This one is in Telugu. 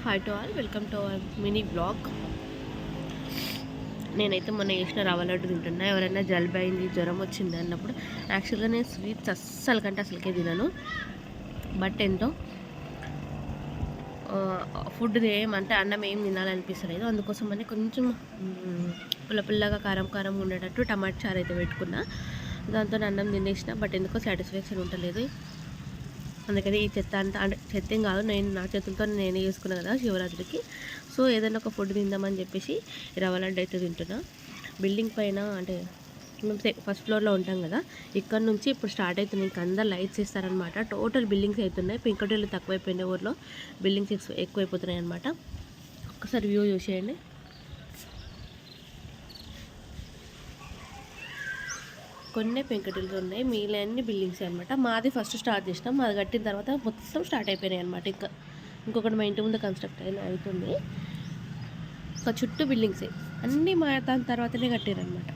Hi to all, welcome to our mini blog. నేనైతే మొన్న చేసిన రవ్వ లడ్డు తింటున్నా. ఎవరైనా జలుబు అయింది, జ్వరం వచ్చింది అన్నప్పుడు యాక్చువల్గా నేను స్వీట్స్ అస్సలకే తినను. బట్ ఏంటో ఫుడ్ ఏమంటే అన్నం ఏం తినాలనిపిస్తలేదు. అందుకోసం అని కొంచెం పుల్లగా కారం ఉండేటట్టు టమాటా చారు అయితే పెట్టుకున్నా. దాంతో అన్నం తినేసిన. బట్ ఎందుకో సాటిస్ఫాక్షన్ ఉండలేదు. అందుకని ఈ చెత్త అంతా, అంటే చెత్త ఏం కాదు, నేను నా చేతులతో నేనే చేసుకున్నాను కదా శివరాత్రికి. సో ఏదైనా ఒక ఫుడ్ తిందామని చెప్పేసి రవ్వ లడ్డు అయితే తింటున్నా. బిల్డింగ్ పైన, అంటే మేము ఫస్ట్ ఫ్లోర్లో ఉంటాం కదా, ఇక్కడ నుంచి ఇప్పుడు స్టార్ట్ అవుతుంది. ఇంకా అందరు లైట్స్ ఇస్తారనమాట. టోటల్ బిల్డింగ్స్ అవుతున్నాయి. పెంకటోళ్ళు తక్కువైపోయినాయి, ఊర్లో బిల్డింగ్స్ ఎక్కువైపోతున్నాయి అనమాట. ఒక్కసారి వ్యూ చూసేయండి. కొన్ని పెంకటిల్స్ ఉన్నాయి, మిగిలిన అన్ని బిల్డింగ్స్ అనమాట. మాది ఫస్ట్ స్టార్ట్ చేసినాం, మాది కట్టిన తర్వాత మొత్తం స్టార్ట్ అయిపోయినాయి అనమాట. ఇంకొకటి మా ఇంటి ముందు కన్స్ట్రక్ట్ అవుతుంది. ఒక చుట్టూ బిల్డింగ్సే అన్నీ మా దాని తర్వాతనే కట్టారనమాట.